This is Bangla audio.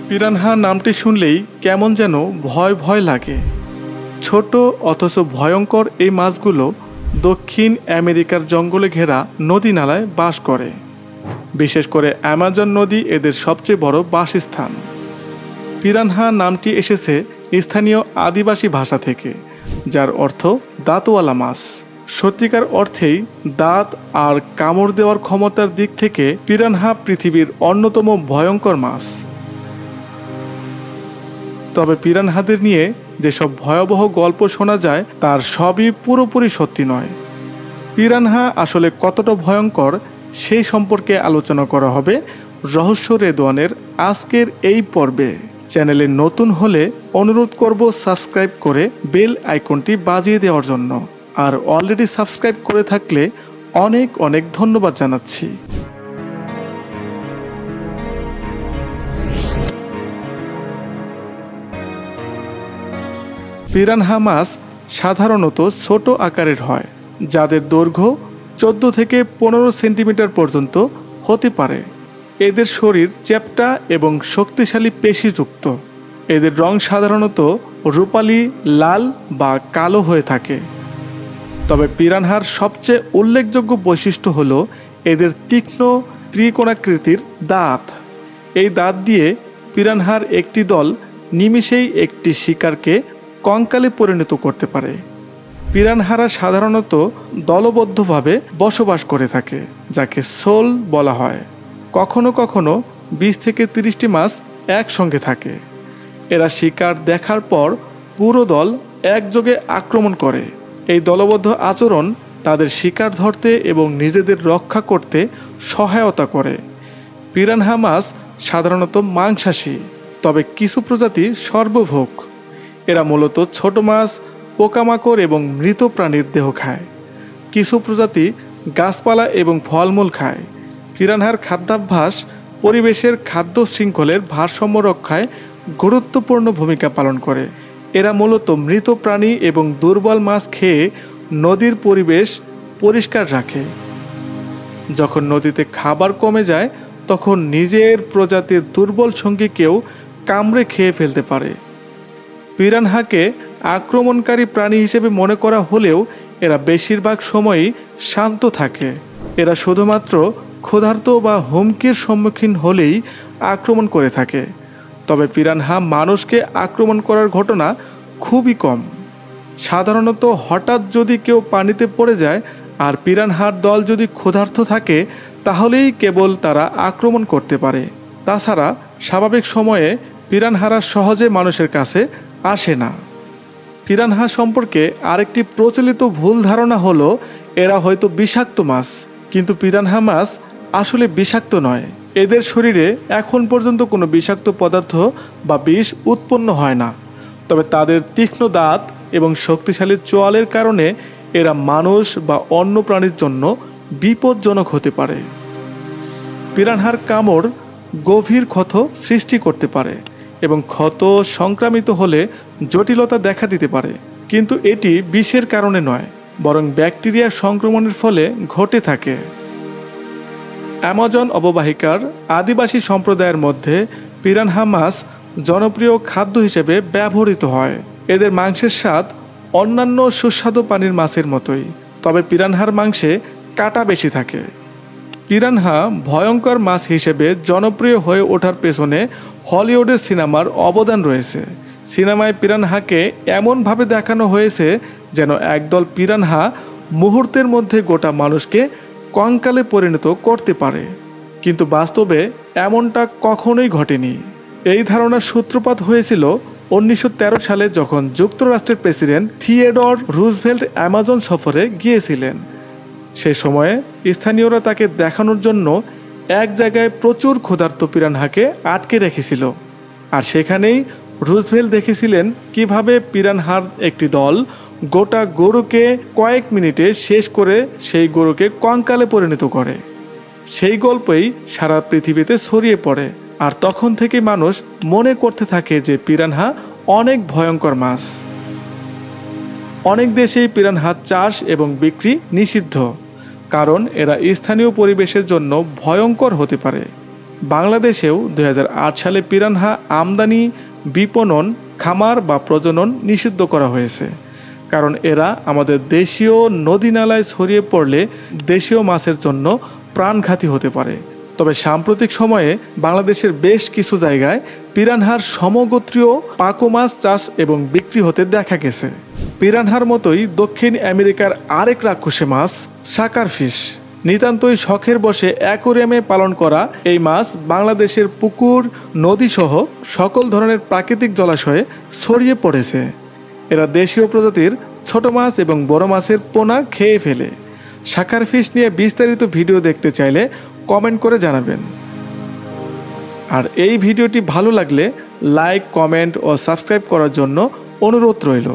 পিরানহা নামটি শুনলেই কেমন যেন ভয় ভয় লাগে। ছোট অথচ ভয়ঙ্কর এই মাছগুলো দক্ষিণ আমেরিকার জঙ্গলে ঘেরা নদী নালায় বাস করে। বিশেষ করে অ্যামাজন নদী এদের সবচেয়ে বড় বাসস্থান। পিরানহা নামটি এসেছে স্থানীয় আদিবাসী ভাষা থেকে, যার অর্থ দাঁতওয়ালা মাছ। সত্যিকার অর্থেই দাঁত আর কামড় দেওয়ার ক্ষমতার দিক থেকে পিরানহা পৃথিবীর অন্যতম ভয়ঙ্কর মাছ। তবে পিরানহাদের নিয়ে যেসব ভয়াবহ গল্প শোনা যায় তার সবই পুরোপুরি সত্যি নয়। পিরানহা আসলে কতটা ভয়ঙ্কর সেই সম্পর্কে আলোচনা করা হবে রহস্য রেদওয়ানের আজকের এই পর্বে। চ্যানেলে নতুন হলে অনুরোধ করব সাবস্ক্রাইব করে বেল আইকনটি বাজিয়ে দেওয়ার জন্য, আর অলরেডি সাবস্ক্রাইব করে থাকলে অনেক অনেক ধন্যবাদ জানাচ্ছি। পিরানহা মাছ সাধারণত ছোট আকারের হয়, যাদের দৈর্ঘ্য 14 থেকে 15 সেন্টিমিটার পর্যন্ত হতে পারে। এদের শরীর চ্যাপ্টা এবং শক্তিশালী পেশিযুক্ত। এদের রং সাধারণত রূপালি, লাল বা কালো হয়ে থাকে। তবে পিরানহার সবচেয়ে উল্লেখযোগ্য বৈশিষ্ট্য হলো এদের তীক্ষ্ণ ত্রিকোণাকৃতির দাঁত। এই দাঁত দিয়ে পিরানহার একটি দল নিমিষেই একটি শিকারকে কঙ্কালে পরিণত করতে পারে। পিরানহারা সাধারণত দলবদ্ধভাবে বসবাস করে থাকে, যাকে শোল বলা হয়। কখনো কখনো 20 থেকে 30টি মাছ একসঙ্গে থাকে। এরা শিকার দেখার পর পুরো দল একযোগে আক্রমণ করে। এই দলবদ্ধ আচরণ তাদের শিকার ধরতে এবং নিজেদের রক্ষা করতে সহায়তা করে। পিরানহা মাছ সাধারণত মাংসাশী, তবে কিছু প্রজাতি সর্বভোগ। এরা মূলত ছোট মাছ, পোকামাকড় এবং মৃত প্রাণীর দেহ খায়। কিছু প্রজাতি গাছপালা এবং ফলমূল খায়। পিরানহার খাদ্যাভ্যাস পরিবেশের খাদ্য শৃঙ্খলের ভারসাম্য রক্ষায় গুরুত্বপূর্ণ ভূমিকা পালন করে। এরা মূলত মৃত প্রাণী এবং দুর্বল মাছ খেয়ে নদীর পরিবেশ পরিষ্কার রাখে। যখন নদীতে খাবার কমে যায় তখন নিজের প্রজাতির দুর্বল সঙ্গীকেও কামড়ে খেয়ে ফেলতে পারে। পিরানহাকে আক্রমণকারী প্রাণী হিসেবে মনে করা হলেও এরা বেশিরভাগ সময়ই শান্ত থাকে। এরা শুধুমাত্র ক্ষুধার্ত বা হুমকির সম্মুখীন হলেই আক্রমণ করে থাকে। তবে পিরানহা মানুষকে আক্রমণ করার ঘটনা খুবই কম। সাধারণত হঠাৎ যদি কেউ পানিতে পড়ে যায় আর পিরানহার দল যদি ক্ষুধার্ত থাকে তাহলেই কেবল তারা আক্রমণ করতে পারে। তাছাড়া স্বাভাবিক সময়ে পিরানহারা সহজে মানুষের কাছে আসে না। পিরানহা সম্পর্কে আরেকটি প্রচলিত ভুল ধারণা হলো এরা হয়তো বিষাক্ত মাছ, কিন্তু পিরানহা মাছ আসলে বিষাক্ত নয়। এদের শরীরে এখন পর্যন্ত কোনো বিষাক্ত পদার্থ বা বিষ উৎপন্ন হয় না। তবে তাদের তীক্ষ্ণ দাঁত এবং শক্তিশালী চোয়ালের কারণে এরা মানুষ বা অন্য প্রাণীর জন্য বিপজ্জনক হতে পারে। পিরানহার কামড় গভীর ক্ষত সৃষ্টি করতে পারে এবং ক্ষত সংক্রামিত হলে জটিলতা দেখা দিতে পারে, কিন্তু এটি বিষের কারণে নয়, বরং ব্যাকটেরিয়া সংক্রমণের ফলে ঘটে থাকে। অ্যামাজন অববাহিকার আদিবাসী সম্প্রদায়ের মধ্যে পিরানহা মাছ জনপ্রিয় খাদ্য হিসেবে ব্যবহৃত হয়। এদের মাংসের স্বাদ অন্যান্য সুস্বাদু পানির মাছের মতোই, তবে পিরানহার মাংসে কাঁটা বেশি থাকে। পিরানহা ভয়ঙ্কর মাছ হিসেবে জনপ্রিয় হয়ে ওঠার পেছনে হলিউডের সিনেমার অবদান রয়েছে। সিনেমায় পিরানহাকে এমনভাবে দেখানো হয়েছে যেন একদল পিরানহা মুহূর্তের মধ্যে গোটা মানুষকে কঙ্কালে পরিণত করতে পারে, কিন্তু বাস্তবে এমনটা কখনোই ঘটেনি। এই ধারণার সূত্রপাত হয়েছিল 1913 সালে যখন যুক্তরাষ্ট্রের প্রেসিডেন্ট থিওডর রুজভেল্ট অ্যামাজন সফরে গিয়েছিলেন। সে সময়ে স্থানীয়রা তাকে দেখানোর জন্য এক জায়গায় প্রচুর ক্ষুধার্ত পিরানহাকে আটকে রেখেছিল, আর সেখানেই রুজভেল্ট দেখেছিলেন কিভাবে পিরানহার একটি দল গোটা গরুকে কয়েক মিনিটে শেষ করে সেই গরুকে কঙ্কালে পরিণত করে। সেই গল্পই সারা পৃথিবীতে ছড়িয়ে পড়ে, আর তখন থেকে মানুষ মনে করতে থাকে যে পিরানহা অনেক ভয়ঙ্কর মাছ। অনেক দেশেই পিরানহা চাষ এবং বিক্রি নিষিদ্ধ, কারণ এরা স্থানীয় পরিবেশের জন্য ভয়ঙ্কর হতে পারে। বাংলাদেশেও 2008 সালে পিরানহা আমদানি, বিপণন, খামার বা প্রজনন নিষিদ্ধ করা হয়েছে, কারণ এরা আমাদের দেশীয় নদী নালায় ছড়িয়ে পড়লে দেশীয় মাছের জন্য প্রাণঘাতী হতে পারে। তবে সাম্প্রতিক সময়ে বাংলাদেশের বেশ কিছু জায়গায় পিরানহার সমগোত্রীয় পাকো মাছ চাষ এবং বিক্রি হতে দেখা গেছে। পিরানহার মতোই দক্ষিণ আমেরিকার আরেক রাক্ষসী মাছ সাকারফিশ। নিতান্তই শখের বশে অ্যাকোয়ারিয়ামে পালন করা এই মাছ বাংলাদেশের পুকুর, নদীসহ সকল ধরনের প্রাকৃতিক জলাশয়ে ছড়িয়ে পড়েছে। এরা দেশীয় প্রজাতির ছোট মাছ এবং বড় মাছের পোনা খেয়ে ফেলে। সাকারফিশ নিয়ে বিস্তারিত ভিডিও দেখতে চাইলে কমেন্ট করে জানাবেন। আর এই ভিডিওটি ভালো লাগলে লাইক, কমেন্ট ও সাবস্ক্রাইব করার জন্য অনুরোধ রইল।